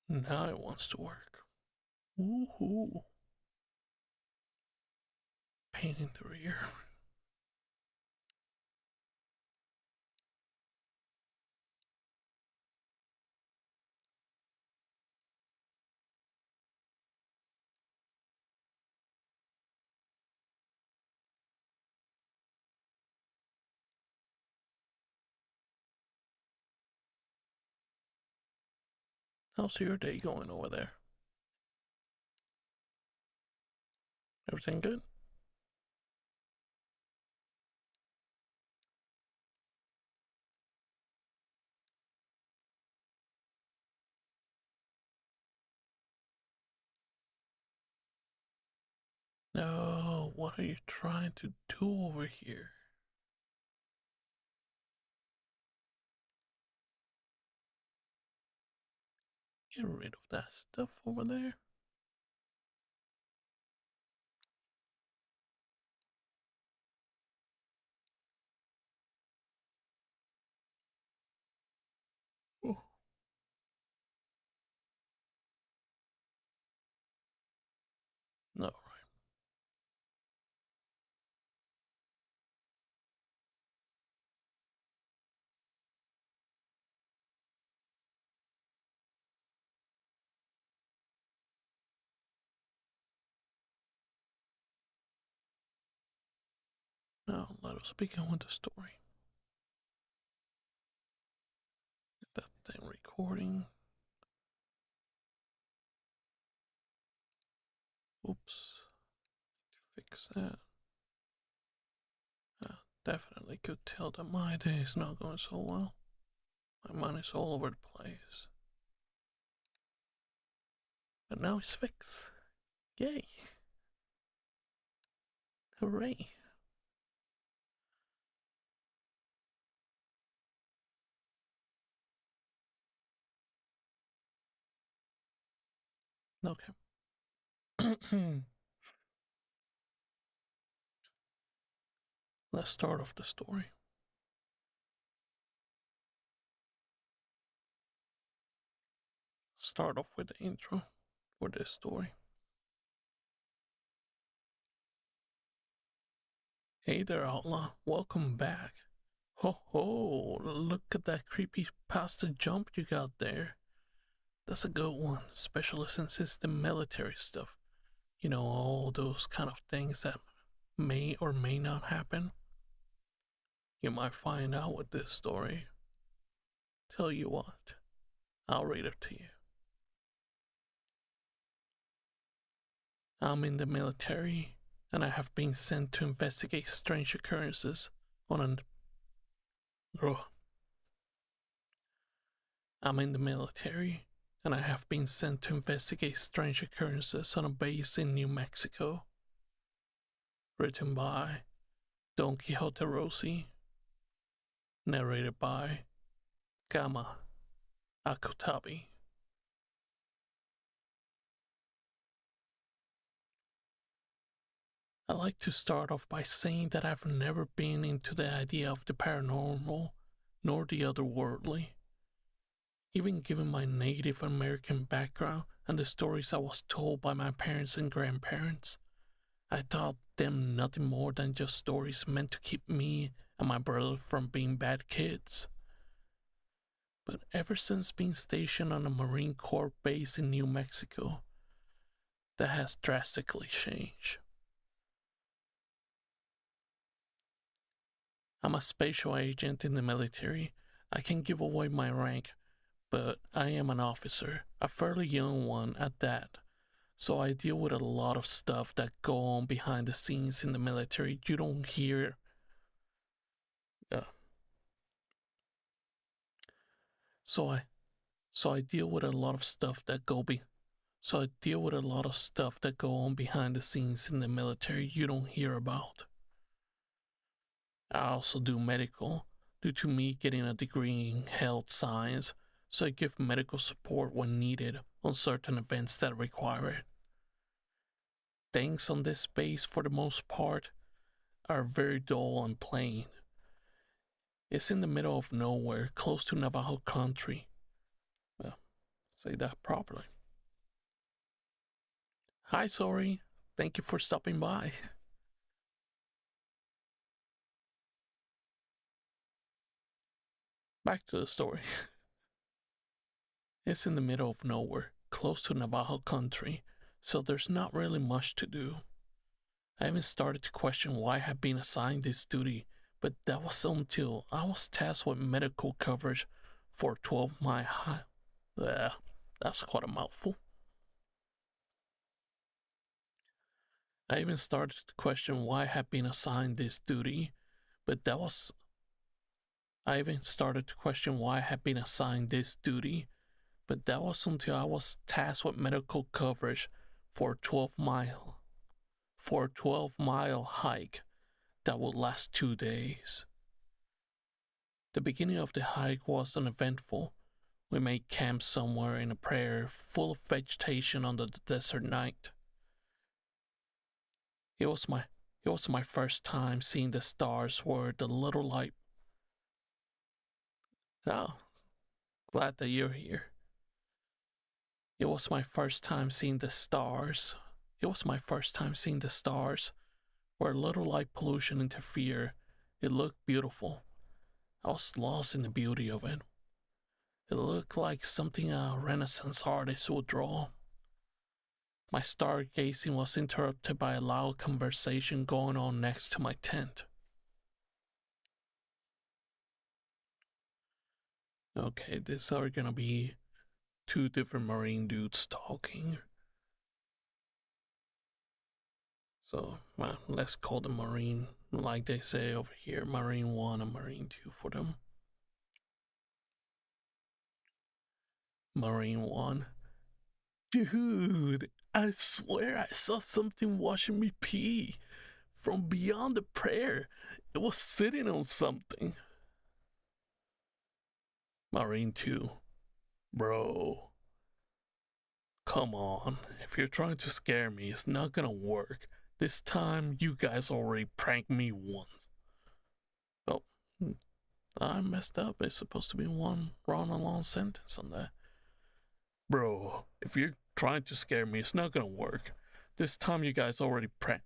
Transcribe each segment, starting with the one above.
Now it wants to work. Woohoo. Pain in the rear. How's your day going over there? Everything good? No, what are you trying to do over here? Get rid of that stuff over there. Oh, no, right. Now let us begin with the story. Get that thing recording. Oops. Fix that. Definitely could tell that my day is not going so well. My money's all over the place. But now it's fixed. Yay. Hooray. Okay. Let's start off the story. Start off with the intro for this story. Hey there, outlaw. Welcome back. Ho ho, look at that creepy pasta jump you got there. That's a good one, especially since it's the military stuff. You know, all those kind of things that may or may not happen. You might find out with this story. Tell you what, I'll read it to you. I'm in the military, and I have been sent to investigate strange occurrences on an. I'm in the military, and I have been sent to investigate strange occurrences on a base in New Mexico. Written by Don Quixote Rossi. Narrated by Gama Akotabi. I like to start off by saying that I've never been into the idea of the paranormal nor the otherworldly. Even given my Native American background and the stories I was told by my parents and grandparents, I thought them nothing more than just stories meant to keep me and my brother from being bad kids. But ever since being stationed on a Marine Corps base in New Mexico, that has drastically changed. I'm a special agent in the military. I can give away my rank, but I am an officer, a fairly young one at that. So I deal with a lot of stuff that go on behind the scenes in the military you don't hear. Uh, so I so I deal with a lot of stuff that go be so I deal with a lot of stuff that go on behind the scenes in the military you don't hear about. I also do medical, due to me getting a degree in health science, so I give medical support when needed on certain events that require it. Things on this base, for the most part, are very dull and plain. It's in the middle of nowhere, close to Navajo country. Well, say that properly. Hi, sorry. Thank you for stopping by. Back to the story. It's in the middle of nowhere, close to Navajo country, so there's not really much to do. I even started to question why I had been assigned this duty, but that was until I was tasked with medical coverage for a 12-mile hike. Yeah, that's quite a mouthful. I even started to question why I had been assigned this duty, but that was. I even started to question why I had been assigned this duty, but that was until I was tasked with medical coverage for a 12-mile hike that would last 2 days. The beginning of the hike was uneventful. We made camp somewhere in a prairie full of vegetation under the desert night. It was my first time seeing the stars where the little light. Oh, glad that you're here. It was my first time seeing the stars. It was my first time seeing the stars where little light pollution interfered. It looked beautiful. I was lost in the beauty of it. It looked like something a Renaissance artist would draw. My stargazing was interrupted by a loud conversation going on next to my tent. Okay, these are gonna be two different Marine dudes talking. So, well, let's call them Marine, like they say over here, Marine 1 and Marine 2 for them. Marine 1. Dude, I swear I saw something washing me pee. From beyond the prayer, it was sitting on something. Marine 2. Bro. Come on. If you're trying to scare me, it's not gonna work. This time, you guys already pranked me once. Oh, I messed up. It's supposed to be one wrong and long sentence on that. Bro, if you're trying to scare me, it's not gonna work. This time, you guys already pranked.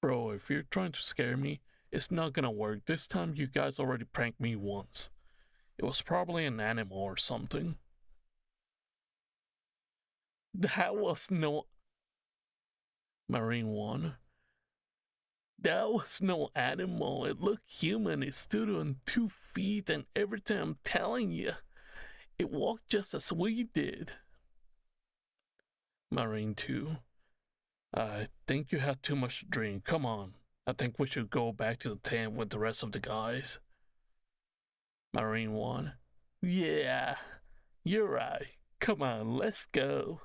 Bro, if you're trying to scare me, it's not gonna work. This time, you guys already pranked me once. It was probably an animal or something. That was no. Marine 1. That was no animal. It looked human. It stood on 2 feet, and everything I'm telling you, it walked just as we did. Marine 2. I think you had too much to drink. Come on. I think we should go back to the tent with the rest of the guys. Marine 1. Yeah, you're right. Come on, let's go.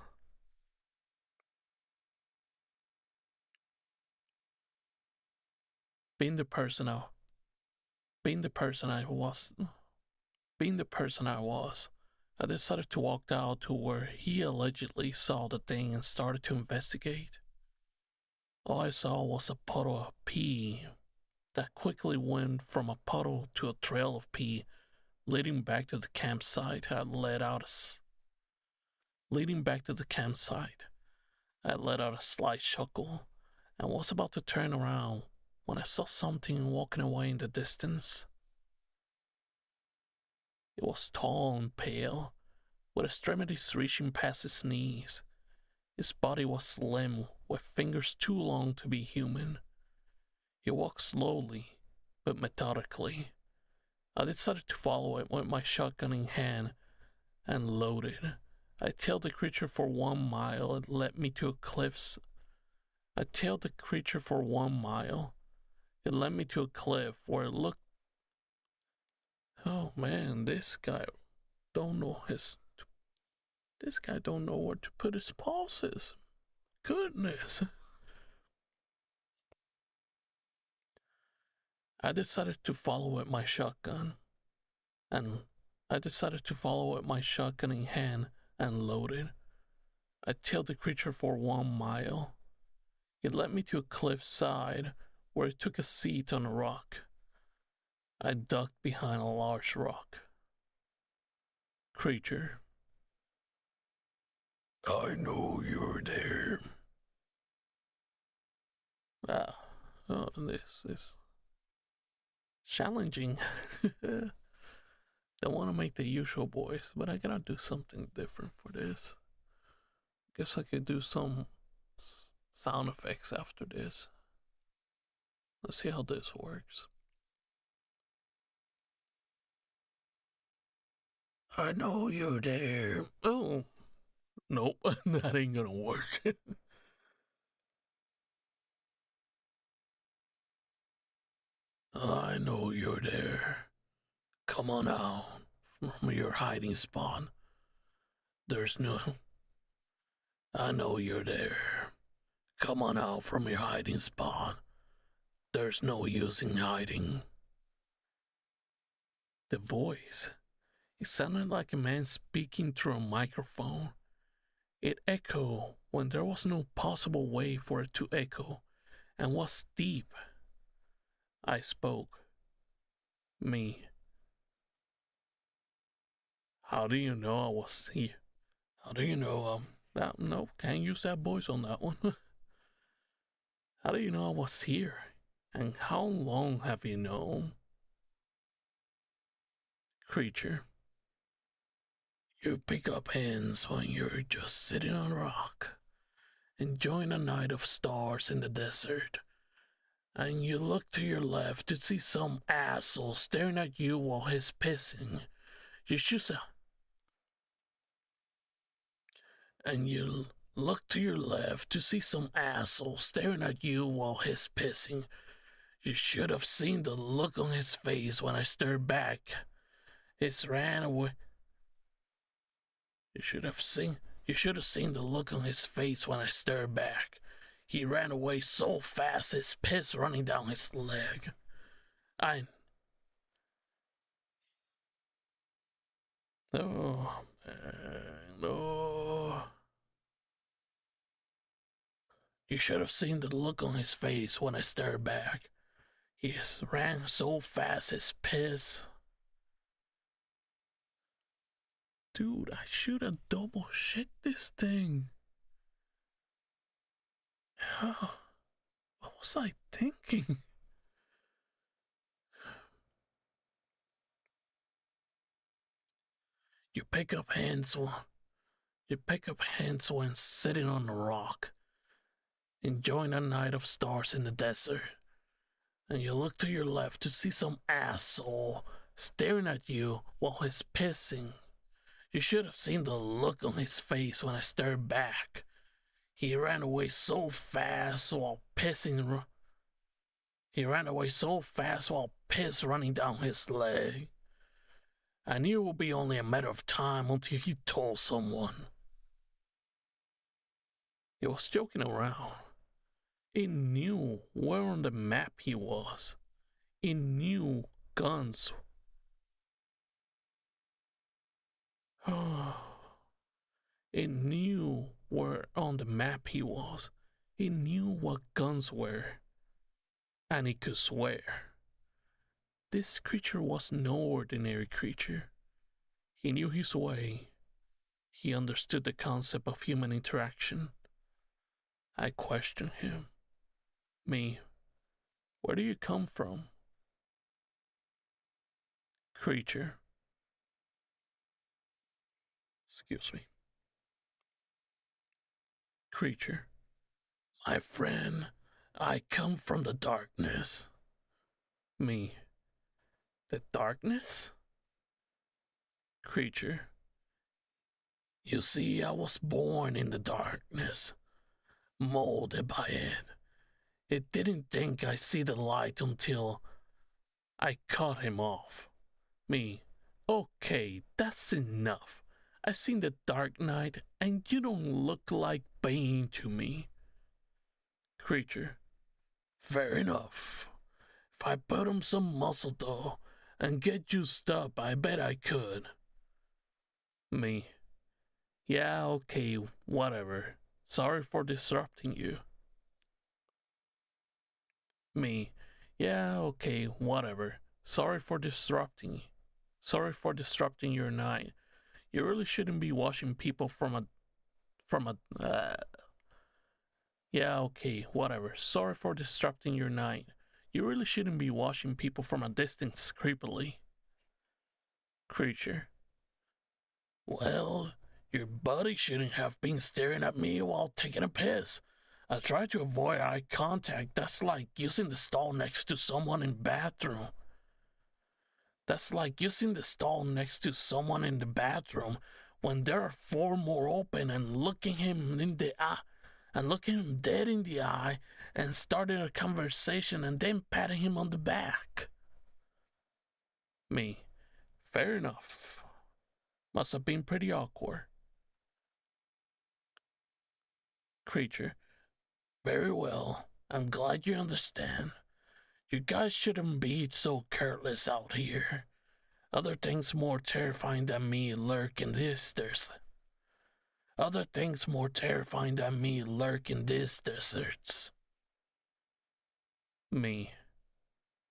Being the person I being the person I was being the person I was, I decided to walk out to where he allegedly saw the thing and started to investigate. All I saw was a puddle of pee that quickly went from a puddle to a trail of pee leading back to the campsite. Leading back to the campsite. I let out a slight chuckle and was about to turn around when I saw something walking away in the distance. It was tall and pale, with extremities reaching past his knees. His body was slim, with fingers too long to be human. He walked slowly, but methodically. I decided to follow it with my shotgun in hand and loaded. I tailed the creature for 1 mile. It led me to a cliff's. I tailed the creature for 1 mile. It led me to a cliff where it looked. Oh man, this guy don't know his. This guy don't know where to put his pulses. Goodness. I decided to follow with my shotgun, and I decided to follow with my shotgun in hand and loaded. I tailed the creature for 1 mile. It led me to a cliff side where it took a seat on a rock. I ducked behind a large rock. Creature. I know you're there. Ah, oh, this is challenging. Don't want to make the usual voice, but I gotta do something different for this. Guess I could do some sound effects after this. Let's see how this works. I know you're there. Oh, nope, that ain't gonna work. I know you're there. Come on out from your hiding spot. There's no. I know you're there. Come on out from your hiding spot. There's no use in hiding. The voice. It sounded like a man speaking through a microphone. It echoed when there was no possible way for it to echo, and was deep. I spoke. Me. How do you know I was here? How do you know that no, can't use that voice on that one. How do you know I was here? And how long have you known? Creature. You pick up hands when you're just sitting on a rock, enjoying a night of stars in the desert, and you look to your left to see some asshole staring at you while he's pissing. You shoot and you look to your left to see some asshole staring at you while he's pissing. You should have seen the look on his face when I stared back. He ran away. You should have seen the look on his face when I stared back. He ran away so fast, his piss running down his leg. Oh, man, oh. You should have seen the look on his face when I stared back. He ran so fast, his piss. Dude, I should have double checked this thing. What was I thinking? You pick up hands when sitting on a rock, enjoying a night of stars in the desert, and you look to your left to see some asshole staring at you while he's pissing. You should have seen the look on his face when I stared back. He ran away so fast while pissing. He ran away so fast while piss running down his leg. I knew it would be only a matter of time until he told someone. He was joking around. He knew where on the map he was. He knew guns. He knew where on the map he was. He knew what guns were. And he could swear. This creature was no ordinary creature. He knew his way. He understood the concept of human interaction. I questioned him. Me, where do you come from? Creature. Excuse me. Creature. My friend, I come from the darkness. Me. The darkness? Creature. You see, I was born in the darkness, molded by it. It didn't think I see the light until I cut him off. Me. Okay, that's enough. I've seen the Dark Knight, and you don't look like Bane to me. Creature. Fair enough. If I put on some muscle, though, and get juiced up, I bet I could. Me. Yeah, okay, whatever. Sorry for disrupting you. Me. Yeah, okay, whatever. Sorry for disrupting. Sorry for disrupting your night. You really shouldn't be watching people from a. Yeah, okay, whatever. Sorry for disrupting your night. You really shouldn't be watching people from a distance creepily. Creature. Well, your buddy shouldn't have been staring at me while taking a piss. I try to avoid eye contact. That's like using the stall next to someone in bathroom. That's like using the stall next to someone in the bathroom when there are four more open and looking him in the eye and looking him dead in the eye and starting a conversation and then patting him on the back. Me. Fair enough. Must have been pretty awkward. Creature. Very well. I'm glad you understand. You guys shouldn't be so careless out here. Other things more terrifying than me lurk in this desert. Other things more terrifying than me lurk in these deserts. Me.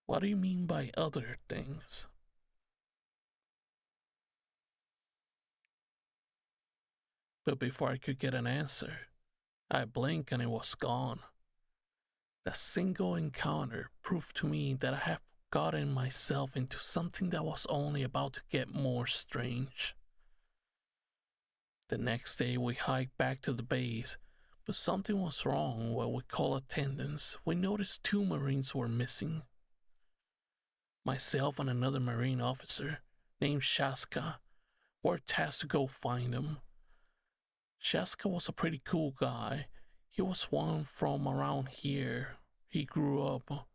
What do you mean by other things? But before I could get an answer, I blinked and it was gone. That single encounter proved to me that I have gotten myself into something that was only about to get more strange. The next day we hiked back to the base, but something was wrong when we called attendance. We noticed two Marines were missing. Myself and another Marine officer, named Shaska, were tasked to go find them. Shaska was a pretty cool guy. He was one from around here. He grew up.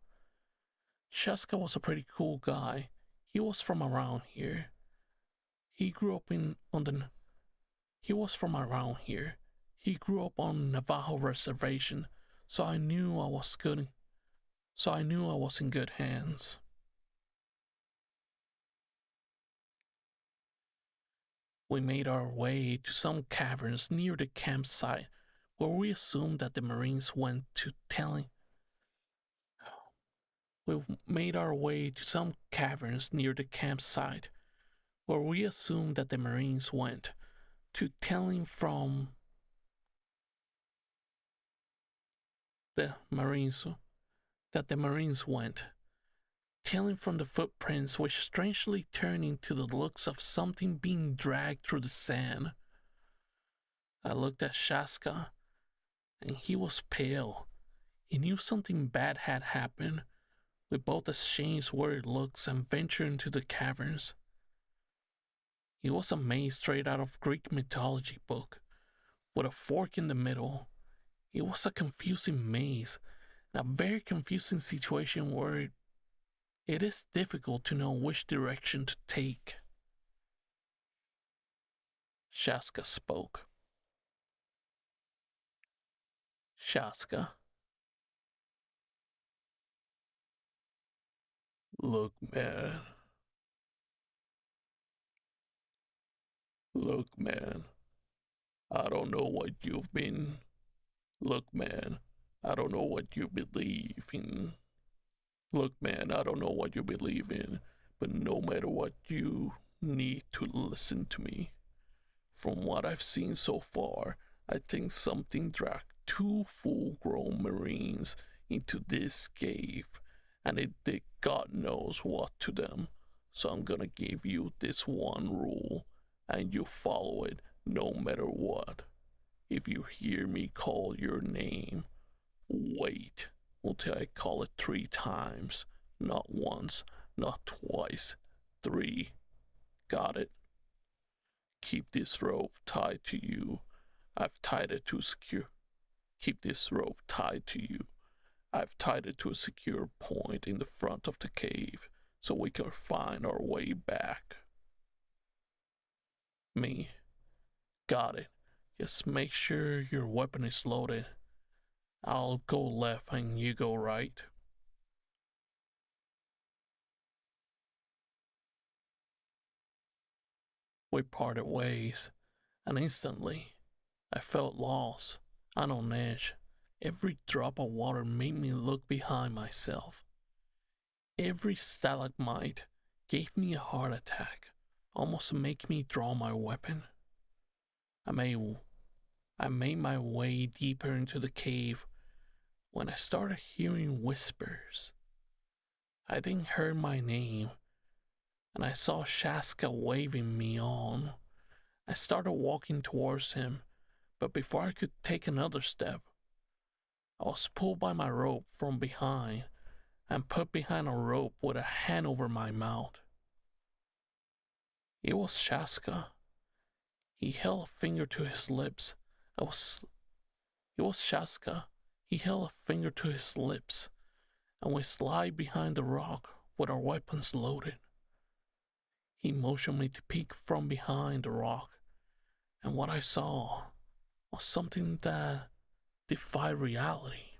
Shaska was a pretty cool guy. He was from around here. He grew up on the. He was from around here. He grew up on Navajo reservation, so I knew I was good. So I knew I was in good hands. We made our way to some caverns near the campsite, where we assumed that the Marines went to telling. We made our way to some caverns near the campsite, where we assumed that the Marines went to telling from the Marines that the Marines went, telling from the footprints which strangely turned into the looks of something being dragged through the sand. I looked at Shaska, and he was pale. He knew something bad had happened. We both exchanged worried looks and ventured into the caverns. It was a maze straight out of Greek mythology book, with a fork in the middle. It was a confusing maze, and a very confusing situation where it is difficult to know which direction to take. Shaska spoke. Shaska. Look, man. Look, man. I don't know what you've been. Look, man. I don't know what you believe in. Look, man, I don't know what you believe in, but no matter what, you need to listen to me. From what I've seen so far, I think something dragged two full-grown Marines into this cave, and it did God knows what to them. So I'm gonna give you this one rule, and you follow it no matter what. If you hear me call your name, wait until I call it 3 times. Not once, not twice, 3. Got it? Keep this rope tied to you. I've tied it to secure. Keep this rope tied to you. I've tied it to a secure point in the front of the cave so we can find our way back. Me. Got it. Just make sure your weapon is loaded. I'll go left and you go right. We parted ways, and instantly I felt lost and on edge. Every drop of water made me look behind myself. Every stalagmite gave me a heart attack, almost making me draw my weapon. I made I made my way deeper into the cave when I started hearing whispers. I then heard my name, and I saw Shaska waving me on. I started walking towards him, but before I could take another step, I was pulled by my rope from behind and put behind a rope with a hand over my mouth. It was Shaska. He held a finger to his lips. It was Shaska. He held a finger to his lips, and we slid behind the rock with our weapons loaded. He motioned me to peek from behind the rock, and what I saw was something that defied reality.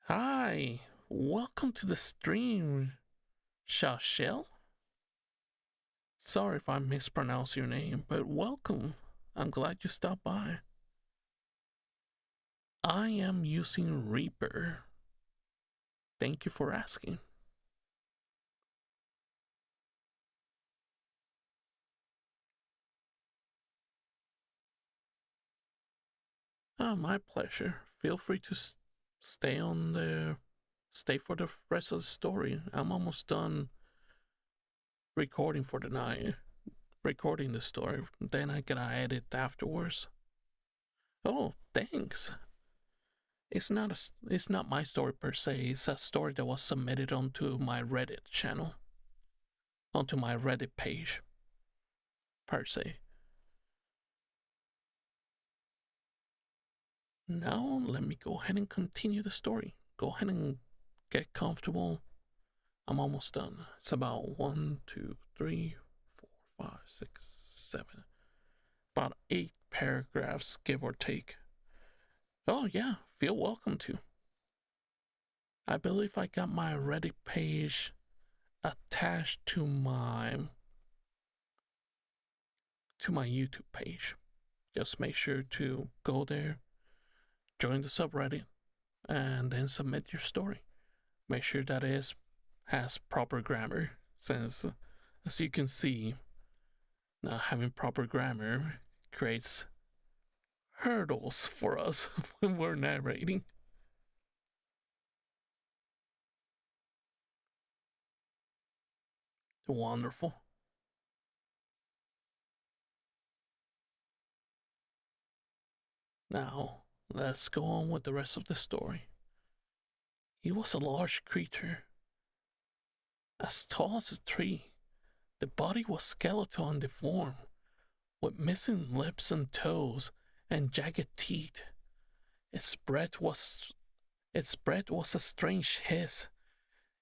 Hi, welcome to the stream, Shashel. Sorry if I mispronounced your name, but welcome. I'm glad you stopped by. I am using Reaper. Thank you for asking. My pleasure. Feel free to stay for the rest of the story. I'm almost done recording for the night. Recording the story. Then I gotta edit afterwards. Oh, thanks. It's not my story per se. It's a story that was submitted onto my Reddit channel, onto my Reddit page per se. Now let me go ahead and continue the story. Go ahead and get comfortable. I'm almost done. It's about 1, 2, 3, 4, 5, 6, 7. About 8 paragraphs, give or take. Oh yeah, feel welcome to. I believe I got my Reddit page attached to my YouTube page. Just make sure to go there, join the subreddit, and then submit your story. Make sure that it has proper grammar, since as you can see, not having proper grammar creates hurdles for us when we're narrating. Wonderful. Now, let's go on with the rest of the story. He was a large creature, as tall as a tree. The body was skeletal and deformed, with missing lips and toes and jagged teeth. Its breath was a strange hiss,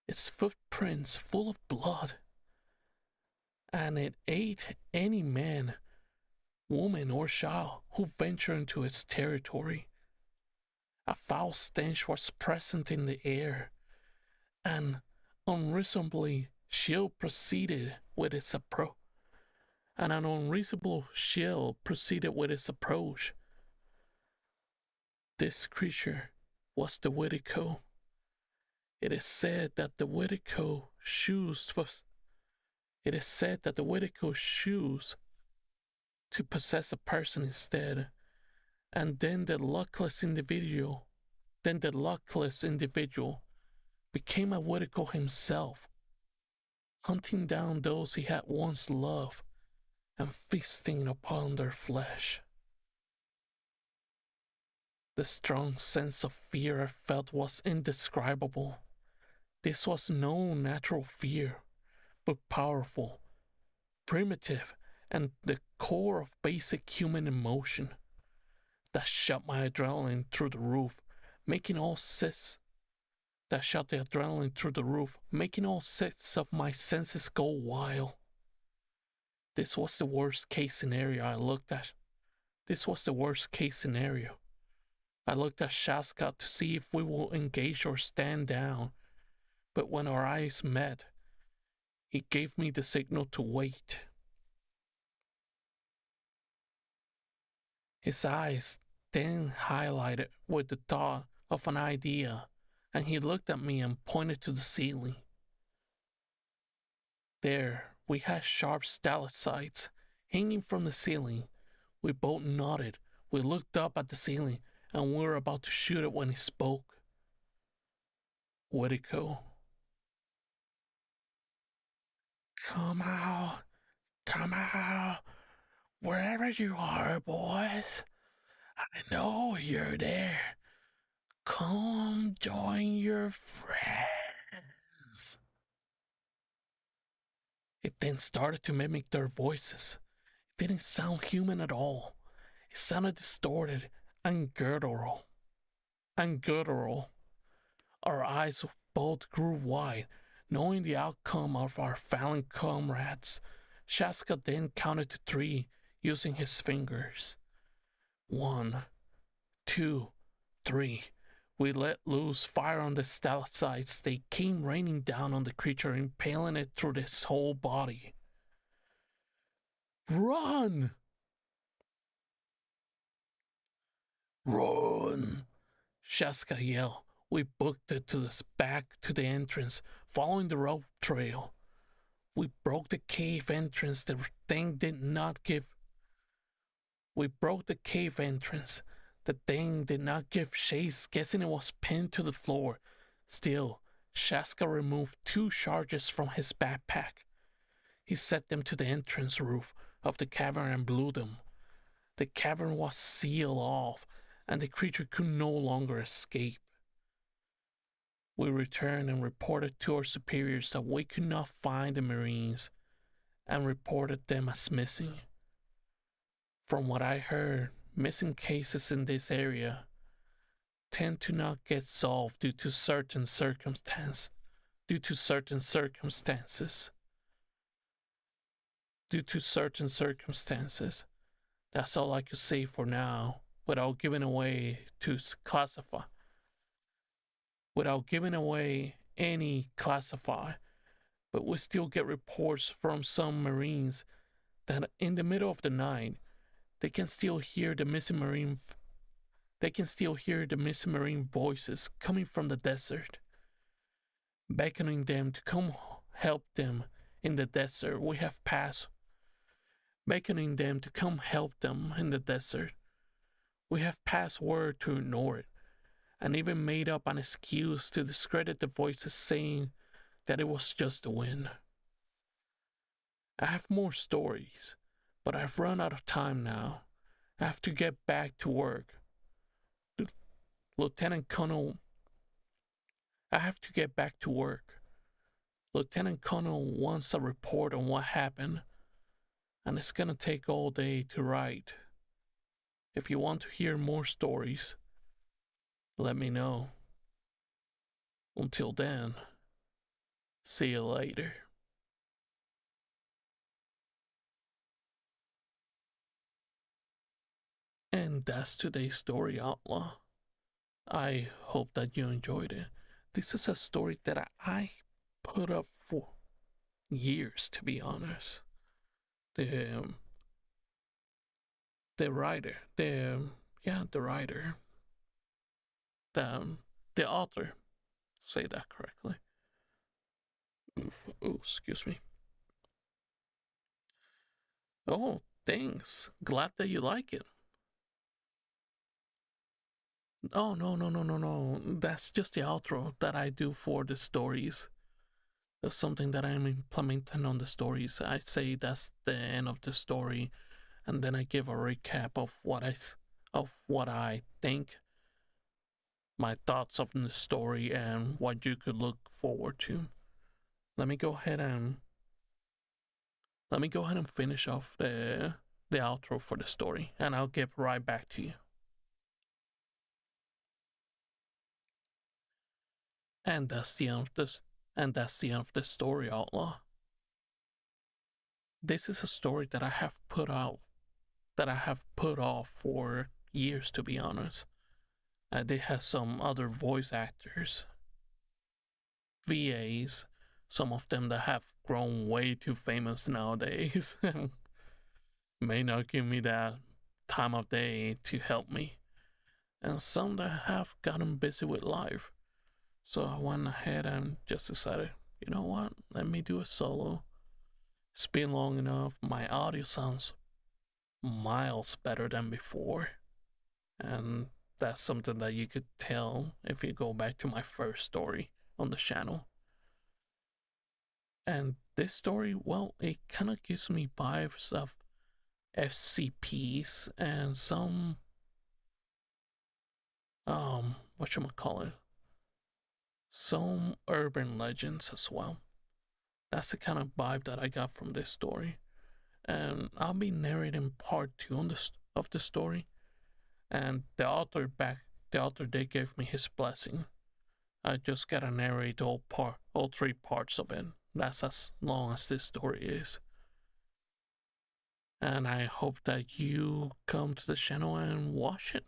its footprints full of blood, and it ate any man, woman, or child who ventured into its territory. A foul stench was present in the air, and unreasonably chill proceeded with its approach. And an unreasonable chill proceeded with its approach. This creature was the Wittico. It is said that the Wittico choose to possess a person instead, and then the luckless individual became a Wittico himself, hunting down those he had once loved and feasting upon their flesh. The strong sense of fear I felt was indescribable. This was no natural fear, but powerful, primitive, and the core of basic human emotion that shot my adrenaline through the roof, making all six of my senses go wild. This was the worst case scenario I looked at. I looked at Shaska to see if we will engage or stand down, but when our eyes met, he gave me the signal to wait. His eyes then highlighted with the thought of an idea, and he looked at me and pointed to the ceiling. There, we had sharp stalactites hanging from the ceiling. We both nodded. We looked up at the ceiling, and we were about to shoot it when he spoke. Whitico. Come out. Come out. Wherever you are, boys. I know you're there. Come join your friends. It then started to mimic their voices. It didn't sound human at all. It sounded distorted and guttural. Our eyes both grew wide, knowing the outcome of our fallen comrades. Shaska then counted to 3 using his fingers. 1, 2, 3. We let loose fire on the stalactites. They came raining down on the creature, impaling it through its whole body. Run! Run! Shaska yelled. We booked it back to the entrance, following the rope trail. We broke the cave entrance. The thing did not give. We broke the cave entrance. The thing did not give chase, guessing it was pinned to the floor. Still, Shaska removed 2 charges from his backpack. He set them to the entrance roof of the cavern and blew them. The cavern was sealed off, and the creature could no longer escape. We returned and reported to our superiors that we could not find the Marines, and reported them as missing. From what I heard, missing cases in this area tend to not get solved due to certain circumstances. That's all I could say for now, without giving away any classify. But we still get reports from some Marines that in the middle of the night, they can still hear the missing Marine voices coming from the desert, beckoning them to come help them in the desert. Beckoning them to come help them in the desert. We have passed word to ignore it, and even made up an excuse to discredit the voices, saying that it was just the wind. I have more stories, but I've run out of time now. I have to get back to work. Lieutenant Colonel, I have to get back to work. Lieutenant Colonel wants a report on what happened, and it's gonna take all day to write. If you want to hear more stories, let me know. Until then, see you later. And that's today's story, Outlaw. I hope that you enjoyed it. This is a story that I put up for years, to be honest. The writer, the writer, the author, say that correctly. Oh, excuse me. Oh, thanks. Glad that you like it. Oh, no. That's just the outro that I do for the stories. That's something that I'm implementing on the stories. I say that's the end of the story, and then I give a recap of what I think, my thoughts of the story, and what you could look forward to. Let me go ahead and finish off the outro for the story, and I'll get right back to you. And that's the end of the story, Outlaw. This is a story that I have put off for years, to be honest. They have some other voice actors, VAs, some of them that have grown way too famous nowadays. May not give me that time of day to help me, and some that have gotten busy with life. So I went ahead and just decided, you know what, let me do a solo. It's been long enough, my audio sounds miles better than before. And that's something that you could tell if you go back to my first story on the channel. And this story, well, it kind of gives me vibes of FCPs and some, whatchamacallit, some urban legends as well. That's the kind of vibe that I got from this story. And I'll be narrating part two of the story. And the author did give me his blessing. I just gotta narrate all three parts of it. That's as long as this story is. And I hope that you come to the channel and watch it.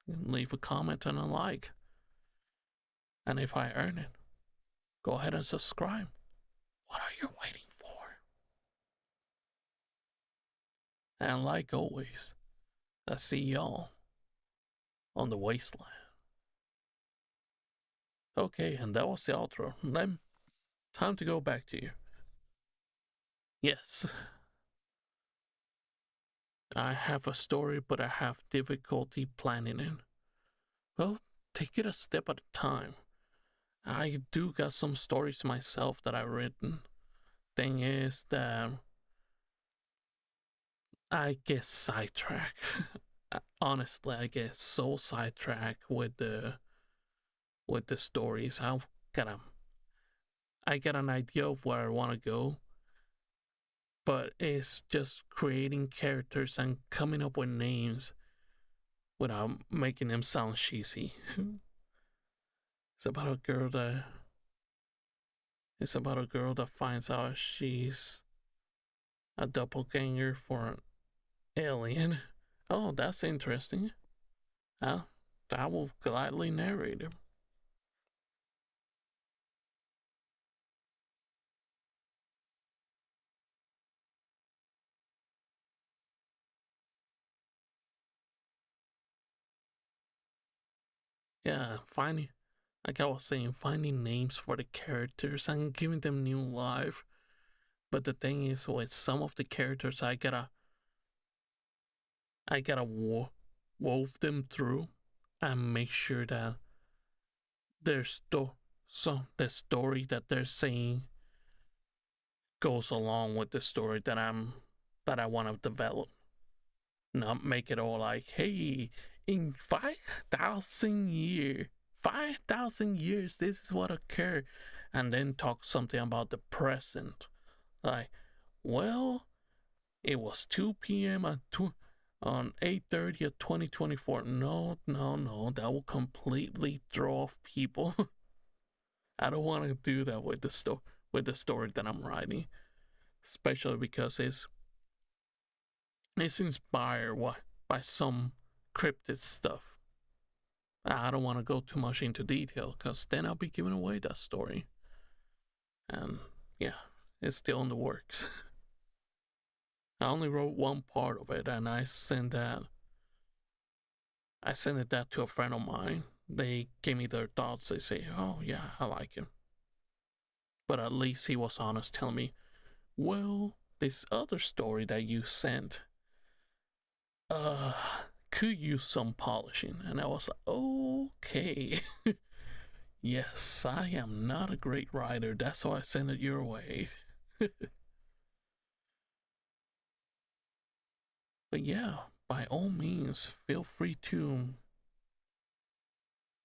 And leave a comment and a like. And if I earn it, go ahead and subscribe. What are you waiting for? And like always, I see y'all on the wasteland. Okay, and that was the outro. Then, time to go back to you. Yes, I have a story, but I have difficulty planning it. Well, take it a step at a time. I do got some stories myself that I've written. Thing is that I get sidetracked. Honestly, I get so sidetracked with the stories. I get an idea of where I want to go, but it's just creating characters and coming up with names without making them sound cheesy. It's about a girl that finds out she's a doppelganger for an alien. Oh, that's interesting. I will gladly narrate it. Yeah, like I was saying, finding names for the characters and giving them new life. But the thing is, with some of the characters, I gotta wove them through and make sure that the story that they're saying goes along with the story that I want to develop. Not make it all like, hey, in 5,000 years, this is what occurred, and then talk something about the present, like, well, it was 2 p.m. On 8:30 of 2024. No, that will completely throw off people. I don't want to do that with the story that I'm writing, especially because it's inspired by some cryptid stuff. I don't want to go too much into detail because then I'll be giving away that story. And yeah, it's still in the works. I only wrote one part of it, and I sent that to a friend of mine. They gave me their thoughts. They say, "Oh yeah, I like it," but at least he was honest, telling me, "Well, this other story that you sent, uh, could use some polishing." And I was like, "Okay." Yes, I am not a great writer. That's why I sent it your way. But yeah, by all means, feel free to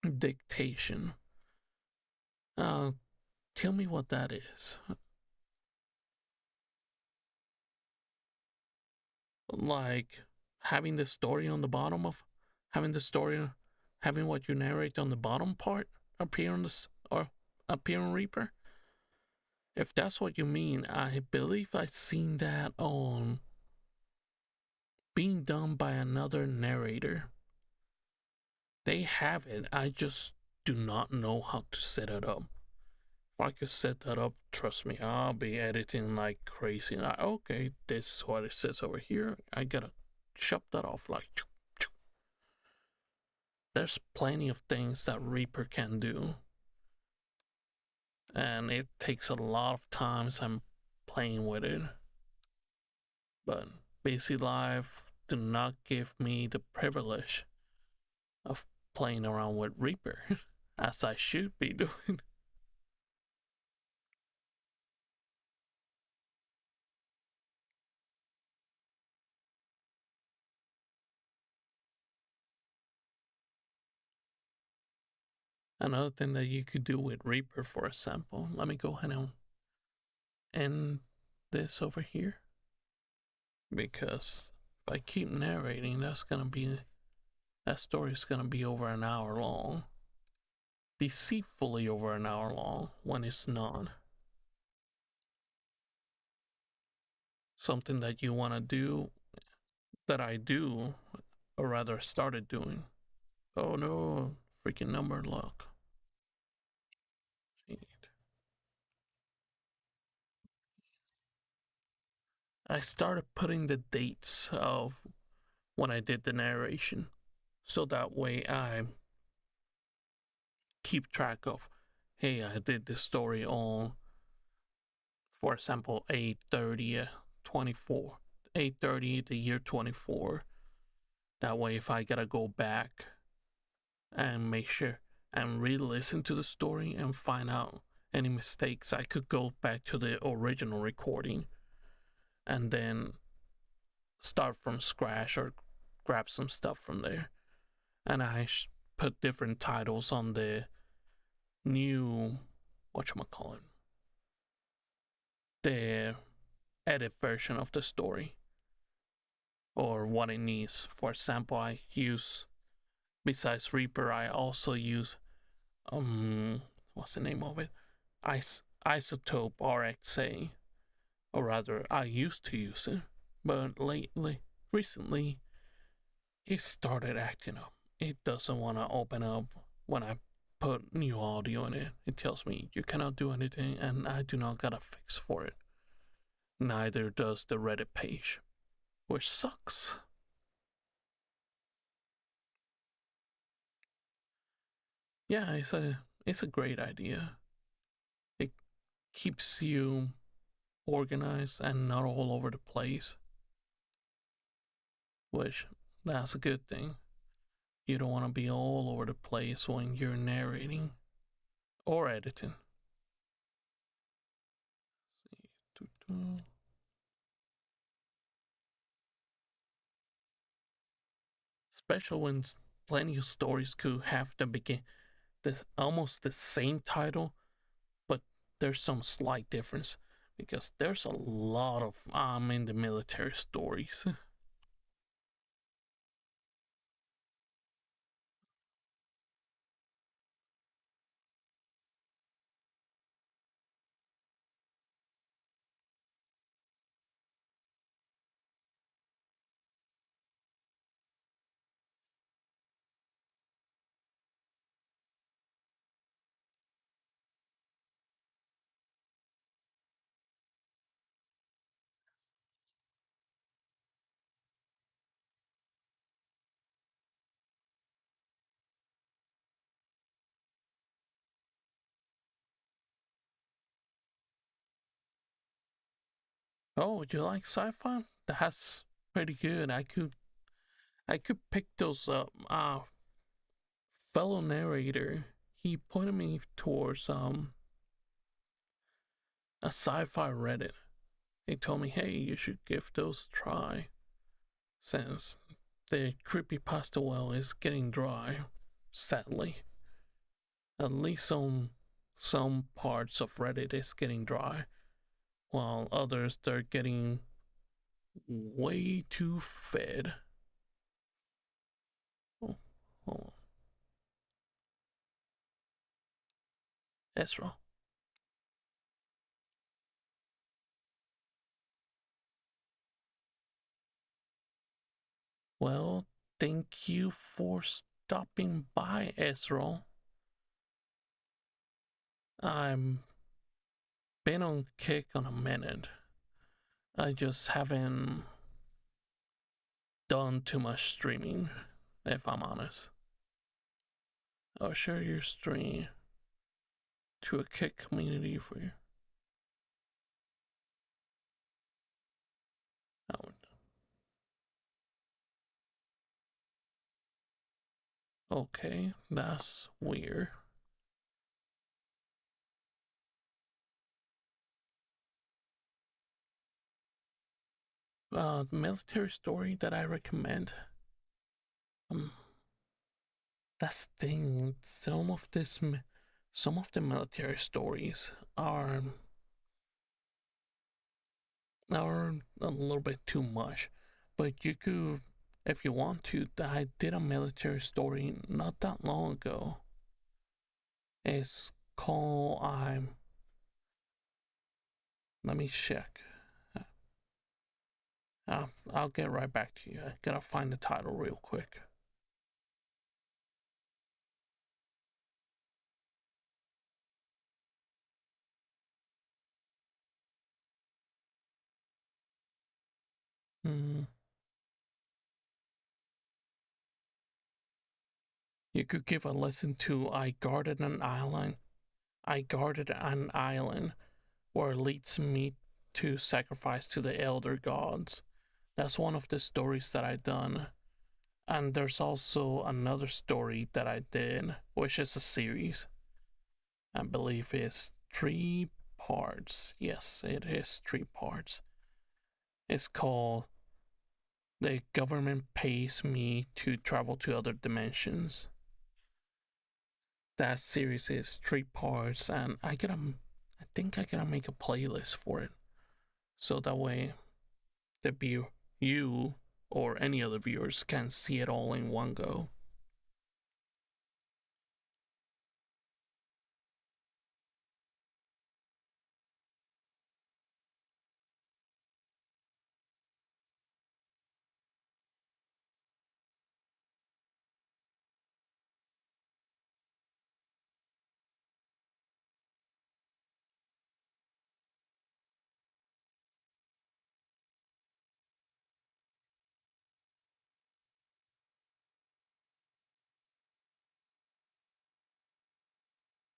dictation. Tell me what that is. Like having the story on the bottom of having what you narrate on the bottom part appear on this or appear on Reaper. If that's what you mean, I believe I've seen that on being done by another narrator. They have it. I just do not know how to set it up. If I could set that up, trust me, I'll be editing like crazy. Like, okay, this is what it says over here. I gotta chop that off like. There's plenty of things that Reaper can do, and it takes a lot of times I'm playing with it. But busy life, do not give me the privilege of playing around with Reaper as I should be doing. Another thing that you could do with Reaper, for example, let me go ahead and end this over here, because if I keep narrating, that story's gonna be over an hour long. Deceitfully over an hour long when it's not. Something that you want to do, that I do, or rather started doing. Oh no, freaking number lock. I started putting the dates of when I did the narration, so that way I keep track of, hey, I did this story on, for example, 8/30, 24, 8/30, the year 24. That way, if I gotta go back and make sure and re-listen to the story and find out any mistakes, I could go back to the original recording and then start from scratch or grab some stuff from there. And I put different titles on the new, whatchamacallit, the edit version of the story, or what it needs. For example, I use, besides Reaper, I also use what's the name of it? Isotope RXA, or rather, I used to use it, but recently, it started acting up. It doesn't want to open up when I put new audio in it. It tells me you cannot do anything, and I do not got a fix for it. Neither does the Reddit page, which sucks. Yeah, it's a great idea. It keeps you organized and not all over the place, which that's a good thing. You don't want to be all over the place when you're narrating or editing. Especially when plenty of stories could have the begin this almost the same title, but there's some slight difference because there's a lot of I'm in the military stories. Oh, would you like sci-fi? That's pretty good. I could pick those up. Fellow narrator, he pointed me towards a sci-fi Reddit. He told me, hey, you should give those a try, since the creepypasta well is getting dry, sadly. At least on some parts of Reddit is getting dry, while others they're getting way too fed. Oh, hold on. Ezra. Well, thank you for stopping by, Ezra. I'm been on kick on a minute. I just haven't done too much streaming, if I'm honest. I'll share your stream to a kick community for you. Oh, Okay, that's weird. Military story that I recommend. Um, that's the thing. Some of the military stories are a little bit too much, but you could, if you want to. I did a military story not that long ago. It's called Let me check. I'll get right back to you. I gotta find the title real quick. Mm, you could give a listen to I guarded an island where elites meet to sacrifice to the elder gods. That's one of the stories that I done. And there's also another story that I did, which is a series. I believe it's 3 parts. Yes, it is 3 parts. It's called The Government Pays Me to Travel to Other Dimensions. That series is 3 parts, and I think I gotta make a playlist for it. So that way the view you or any other viewers can see it all in one go.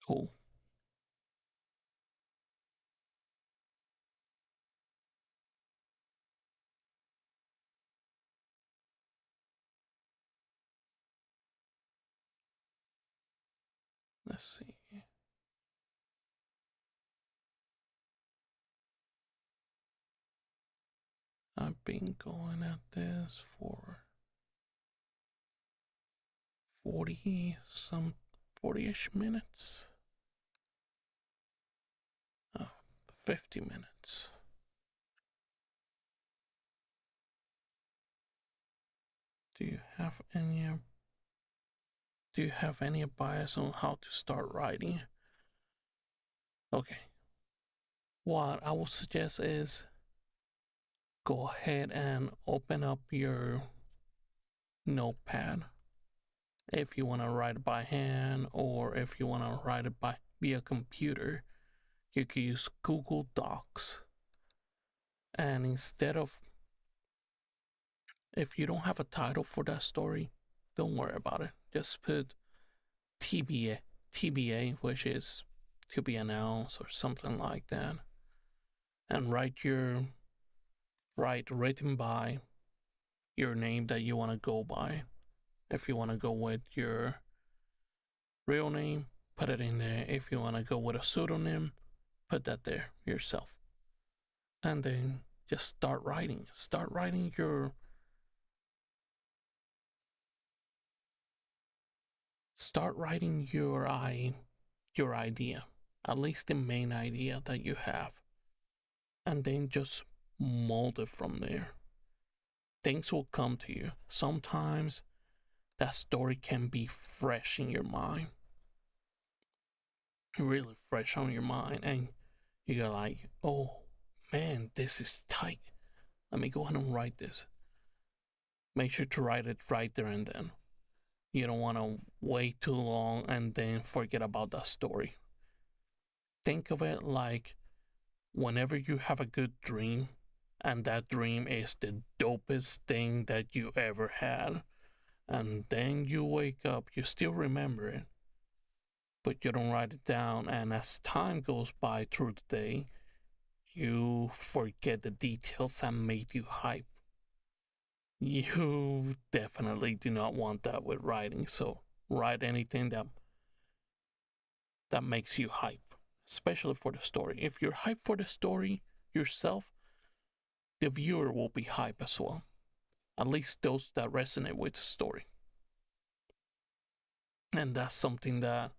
Cool. Let's see. I've been going at this for 40-ish minutes. Oh, 50 minutes. Do you have any do you have any advice on how to start writing? Okay. What I would suggest is go ahead and open up your notepad if you want to write it by hand or if you want to write it by via computer. You can use Google Docs, and instead of, if you don't have a title for that story, don't worry about it. Just put TBA, which is to be announced or something like that, and write written by your name that you want to go by. If you want to go with your real name, put it in there. If you want to go with a pseudonym, put that there yourself. And then just start writing. Start writing your idea, at least the main idea that you have, and then just mold it from there. Things will come to you. Sometimes that story can be fresh in your mind, really fresh on your mind, and you're like, oh man, this is tight. Let me go ahead and write this. Make sure to write it right there and then. You don't want to wait too long and then forget about that story. Think of it like whenever you have a good dream, and that dream is the dopest thing that you ever had, and then you wake up, you still remember it, but you don't write it down, and as time goes by through the day, you forget the details that made you hype. You definitely do not want that with writing, so write anything that makes you hype, especially for the story. If you're hyped for the story yourself, the viewer will be hyped as well. At least those that resonate with the story. And that's something that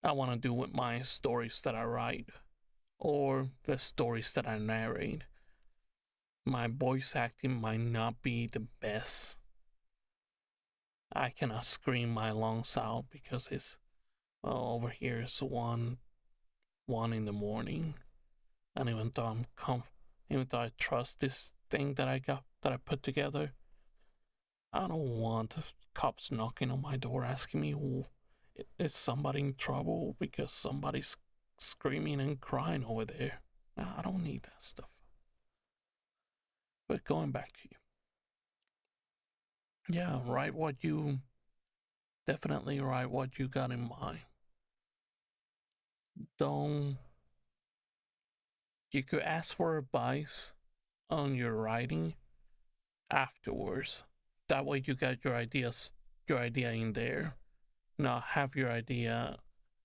I want to do with my stories that I write or the stories that I narrate. My voice acting might not be the best. I cannot scream my lungs out because it's over here is one in the morning, and even though I trust this thing that I put together, I don't want cops knocking on my door asking me, is somebody in trouble because somebody's screaming and crying over there. I don't need that stuff. But going back to you, yeah, definitely write what you got in mind. Don't You could ask for advice on your writing afterwards. That way you got your idea in there. Not have your idea,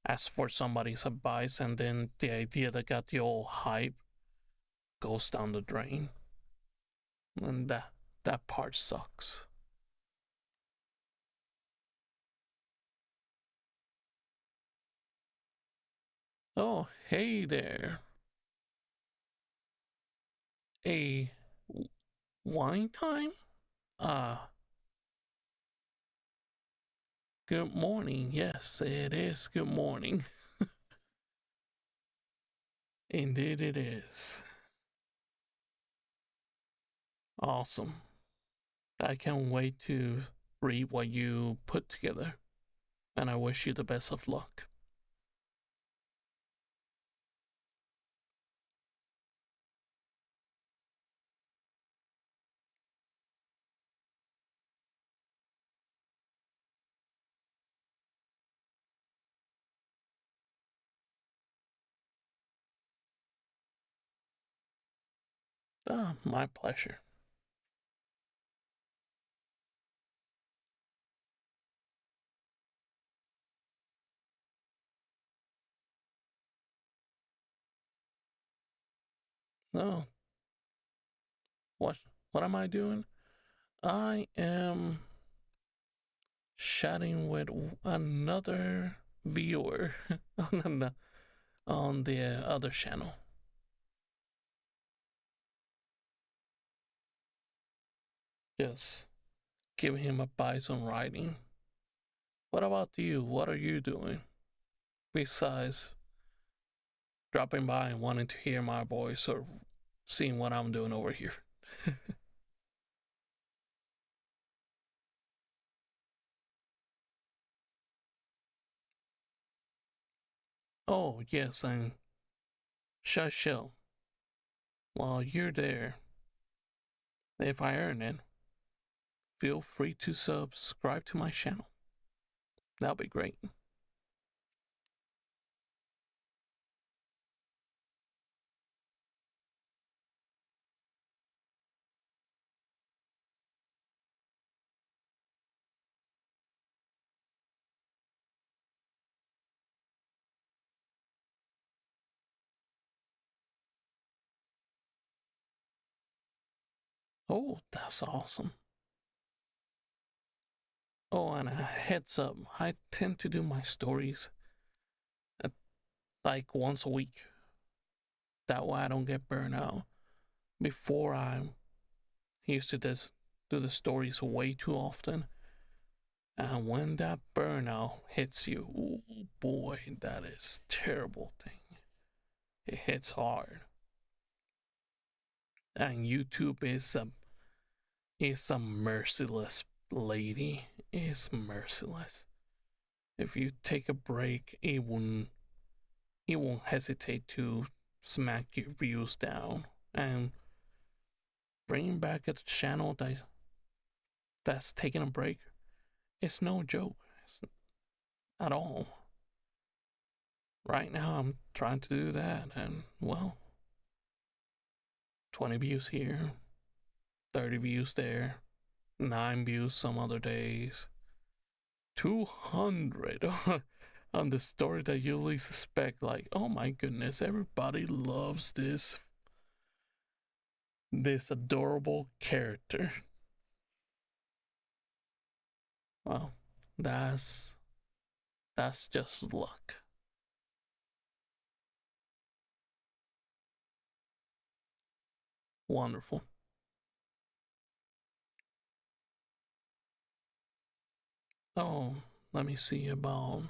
ask for somebody's advice, and then the idea that got you all hype goes down the drain. And that part sucks. Oh, hey there. A wine time? Ah, good morning. Yes, it is good morning. Indeed, it is. Awesome. I can't wait to read what you put together, and I wish you the best of luck. Ah, my pleasure. No, what what am I doing? I am chatting with another viewer on the other channel. Just giving him advice on writing. What about you? What are you doing besides dropping by and wanting to hear my voice or seeing what I'm doing over here? Oh, yes, and Shell. While you're there, if I earn it, feel free to subscribe to my channel. That'll be great. Oh, that's awesome. Oh, and a heads up, I tend to do my stories like once a week. That way I don't get burned out. Before I used to do the stories way too often. And when that burnout hits you, oh boy, that is a terrible thing. It hits hard. And YouTube is a merciless lady. It's merciless. If you take a break, it won't hesitate to smack your views down and bringing back a channel that's taking a break. It's no joke at all. Right now, I'm trying to do that, and well, 20 views here, 30 views there, 9 views some other days, 200 on the story that you least suspect. Like, oh my goodness, everybody loves this adorable character. Well, that's just luck. Wonderful. Oh, let me see about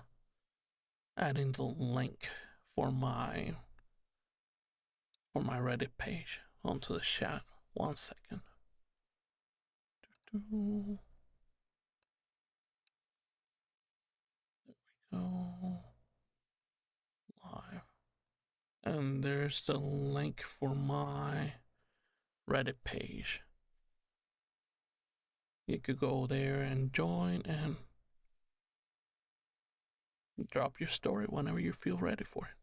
adding the link for my Reddit page onto the chat. 1 second. There we go. Live. And there's the link for my Reddit page. You could go there and join and drop your story whenever you feel ready for it.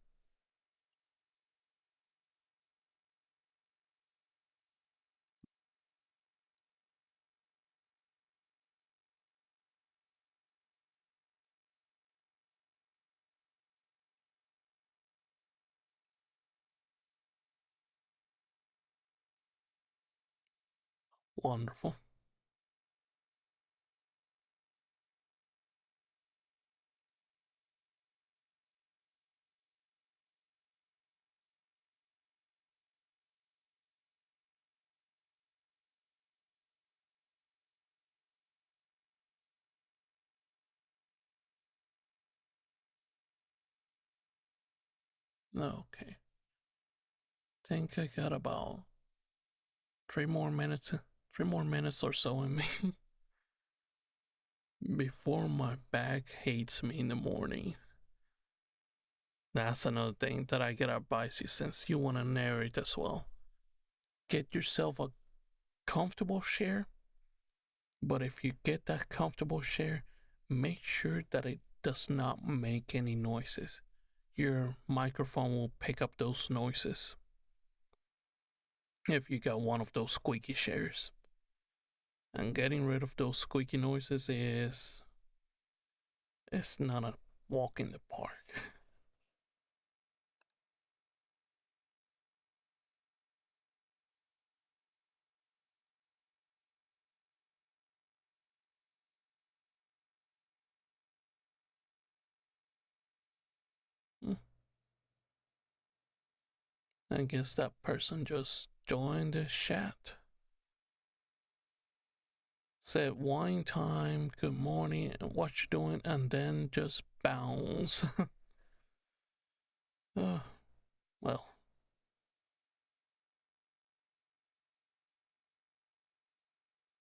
Wonderful. Okay. Think I got about 3 more minutes, 3 more minutes or so in me before my back hates me in the morning. That's another thing that I gotta advise you since you wanna narrate as well. Get yourself a comfortable chair, but if you get that comfortable chair, make sure that it does not make any noises. Your microphone will pick up those noises if you got one of those squeaky chairs. And getting rid of those squeaky noises is it's not a walk in the park. I guess that person just joined the chat. Said wine time, good morning, and what you doing, and then just bounce. Well,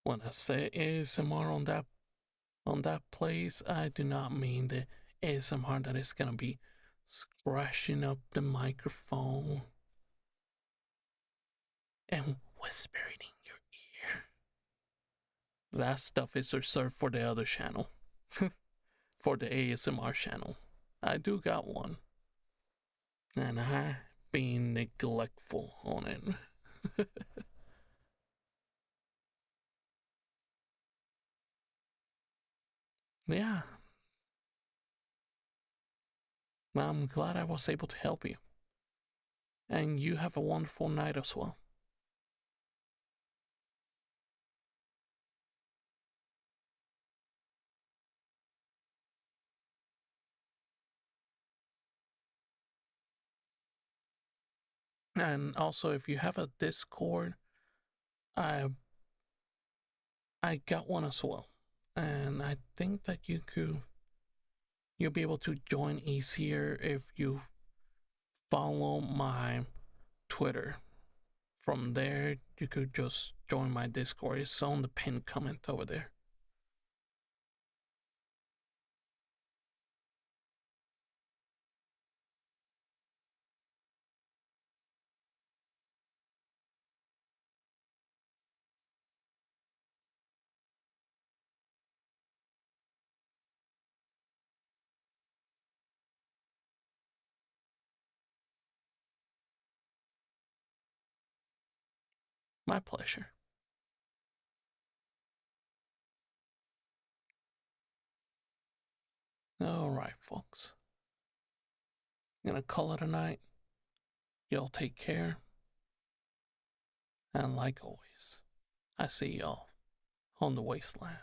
when I say ASMR on that place, I do not mean the ASMR that is gonna be scratching up the microphone and whispering in your ear. That stuff is reserved for the other channel, for the ASMR channel. I do got one, and I been neglectful on it. Yeah, I'm glad I was able to help you. And you have a wonderful night as well. And also, if you have a Discord, I I got one as well, and I think that you'll be able to join easier if you follow my Twitter. From there, you could just join my Discord. It's on the pinned comment over there. My pleasure. Alright, folks. I'm gonna call it a night. Y'all take care. And like always, I see y'all on the wasteland.